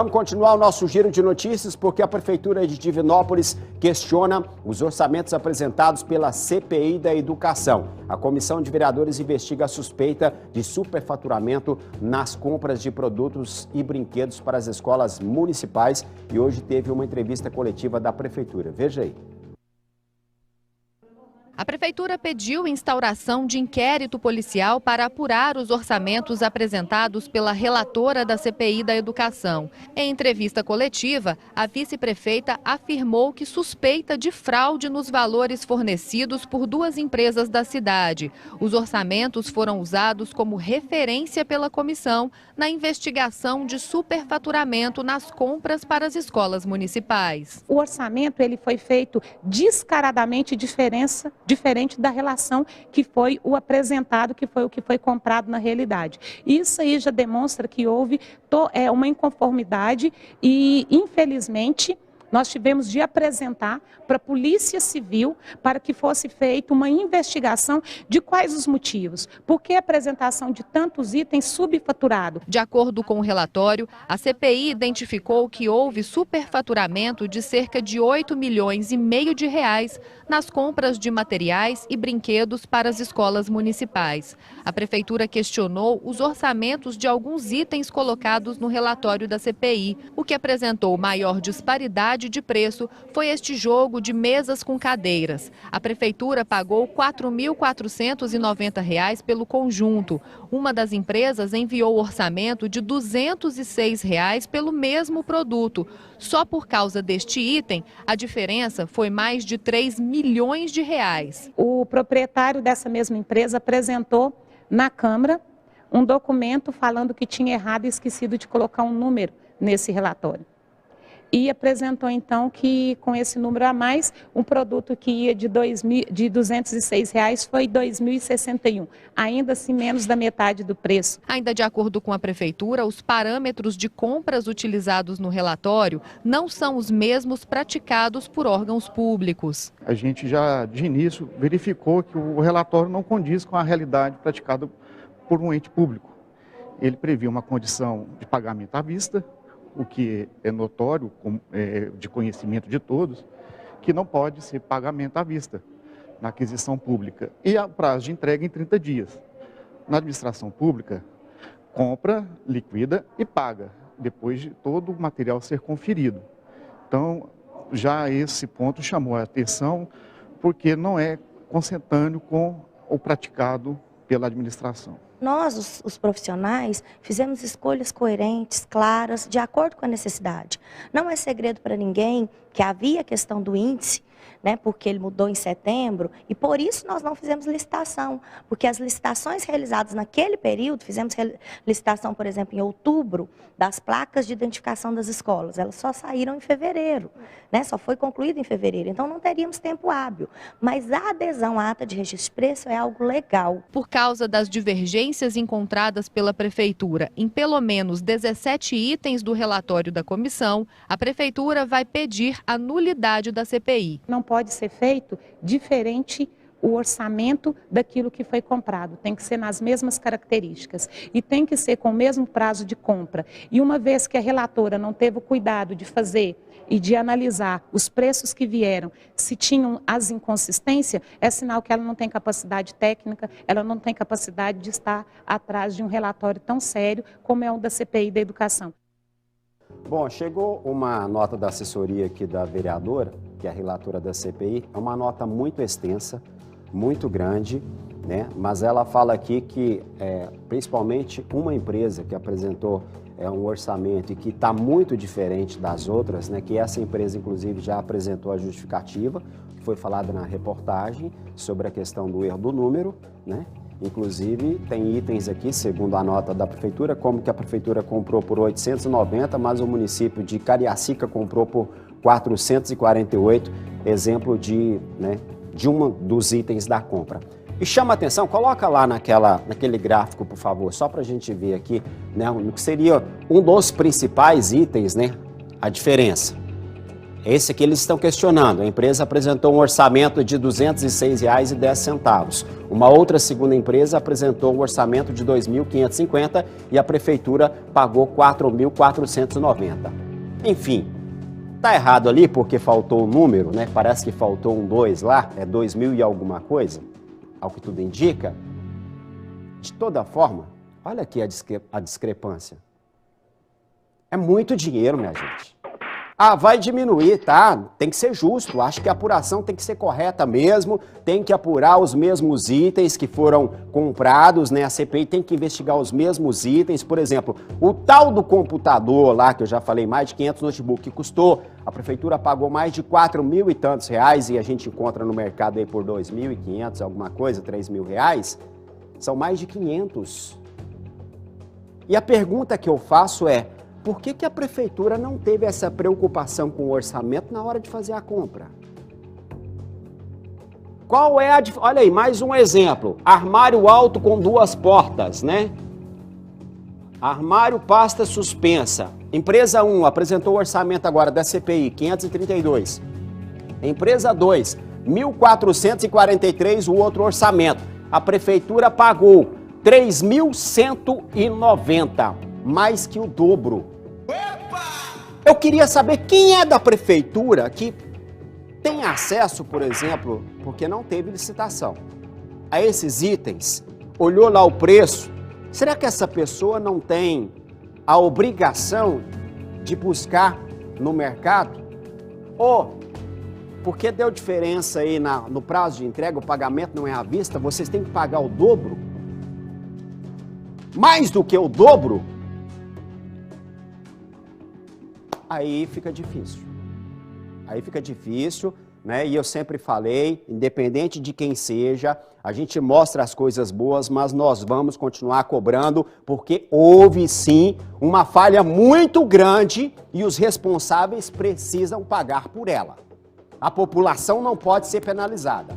Vamos continuar o nosso giro de notícias porque a Prefeitura de Divinópolis questiona os orçamentos apresentados pela CPI da Educação. A Comissão de Vereadores investiga a suspeita de superfaturamento nas compras de produtos e brinquedos para as escolas municipais e hoje teve uma entrevista coletiva da Prefeitura. Veja aí. A Prefeitura pediu instauração de inquérito policial para apurar os orçamentos apresentados pela relatora da CPI da Educação. Em entrevista coletiva, a vice-prefeita afirmou que suspeita de fraude nos valores fornecidos por duas empresas da cidade. Os orçamentos foram usados como referência pela comissão na investigação de superfaturamento nas compras para as escolas municipais. O orçamento ele foi feito descaradamente diferente da relação que foi o apresentado, que foi o que foi comprado na realidade. Isso aí já demonstra que houve uma inconformidade e, infelizmente, nós tivemos de apresentar para a Polícia Civil para que fosse feita uma investigação de quais os motivos. Por que a apresentação de tantos itens subfaturados? De acordo com o relatório, a CPI identificou que houve superfaturamento de cerca de 8,5 milhões de reais nas compras de materiais e brinquedos para as escolas municipais. A Prefeitura questionou os orçamentos de alguns itens colocados no relatório da CPI. O que apresentou maior disparidade de preço foi este jogo de mesas com cadeiras. A Prefeitura pagou R$ 4.490 pelo conjunto. Uma das empresas enviou orçamento de R$ 206 pelo mesmo produto. Só por causa deste item, a diferença foi mais de 3 milhões de reais. O proprietário dessa mesma empresa apresentou na Câmara um documento falando que tinha errado e esquecido de colocar um número nesse relatório. E apresentou então que com esse número a mais, um produto que ia de R$ 206 foi R$ 2.061, ainda assim menos da metade do preço. Ainda de acordo com a Prefeitura, os parâmetros de compras utilizados no relatório não são os mesmos praticados por órgãos públicos. A gente já de início verificou que o relatório não condiz com a realidade praticada por um ente público. Ele previa uma condição de pagamento à vista, o que é notório, de conhecimento de todos, que não pode ser pagamento à vista na aquisição pública. E a prazo de entrega em 30 dias. Na administração pública, compra, liquida e paga, depois de todo o material ser conferido. Então, já esse ponto chamou a atenção, porque não é consentâneo com o praticado pela administração. Nós, os profissionais, fizemos escolhas coerentes, claras, de acordo com a necessidade. Não é segredo para ninguém que havia a questão do índice, né, porque ele mudou em setembro, e por isso nós não fizemos licitação, porque as licitações realizadas naquele período, fizemos licitação, por exemplo, em outubro, das placas de identificação das escolas, elas só saíram em fevereiro, né, só foi concluída em fevereiro, então não teríamos tempo hábil, mas a adesão à ata de registro de preço é algo legal. Por causa das divergências encontradas pela Prefeitura em pelo menos 17 itens do relatório da comissão, a Prefeitura vai pedir a nulidade da CPI. Não pode ser feito diferente o orçamento daquilo que foi comprado. Tem que ser nas mesmas características e tem que ser com o mesmo prazo de compra. E uma vez que a relatora não teve o cuidado de fazer e de analisar os preços que vieram, se tinham as inconsistências, é sinal que ela não tem capacidade técnica, ela não tem capacidade de estar atrás de um relatório tão sério como é o da CPI da Educação. Bom, chegou uma nota da assessoria aqui da vereadora, que é a relatora da CPI, é uma nota muito extensa, muito grande, né? Mas ela fala aqui que, principalmente, uma empresa que apresentou um orçamento e que está muito diferente das outras, né? Que essa empresa, inclusive, já apresentou a justificativa, que foi falada na reportagem, sobre a questão do erro do número, né? Inclusive, tem itens aqui, segundo a nota da Prefeitura, como que a Prefeitura comprou por 890, mas o município de Cariacica comprou por 448, exemplo de um dos itens da compra. E chama a atenção, coloca lá naquele gráfico, por favor, só para a gente ver aqui, né, o que seria um dos principais itens, né, a diferença. Esse que eles estão questionando. A empresa apresentou um orçamento de R$ 206,10. Uma outra segunda empresa apresentou um orçamento de R$ 2.550 e a prefeitura pagou R$ 4.490. Enfim, tá errado ali porque faltou o número, né? Parece que faltou um 2 lá, é 2.000 e alguma coisa, ao que tudo indica. De toda forma, olha aqui a discrepância. É muito dinheiro, minha gente. Ah, vai diminuir, tá? Tem que ser justo. Acho que a apuração tem que ser correta mesmo. Tem que apurar os mesmos itens que foram comprados, né? A CPI tem que investigar os mesmos itens. Por exemplo, o tal do computador lá, que eu já falei, mais de 500 notebook que custou, a prefeitura pagou mais de 4.000 e tantos reais e a gente encontra no mercado aí por 2.500, alguma coisa, 3.000 reais. São mais de 500. E a pergunta que eu faço é, por que a prefeitura não teve essa preocupação com o orçamento na hora de fazer a compra? Qual é a... Olha aí, mais um exemplo. Armário alto com 2 portas, né? Armário pasta suspensa. Empresa 1 apresentou o orçamento agora da CPI, 532. Empresa 2, 1.443 o outro orçamento. A prefeitura pagou 3.190. Mais que o dobro. Eu queria saber quem é da prefeitura que tem acesso, por exemplo, porque não teve licitação, a esses itens, olhou lá o preço. Será que essa pessoa não tem a obrigação de buscar no mercado? Ou, porque deu diferença aí no prazo de entrega, o pagamento não é à vista, vocês têm que pagar o dobro? Mais do que o dobro? Aí fica difícil. Aí fica difícil, né? E eu sempre falei, independente de quem seja, a gente mostra as coisas boas, mas nós vamos continuar cobrando, porque houve sim uma falha muito grande e os responsáveis precisam pagar por ela. A população não pode ser penalizada.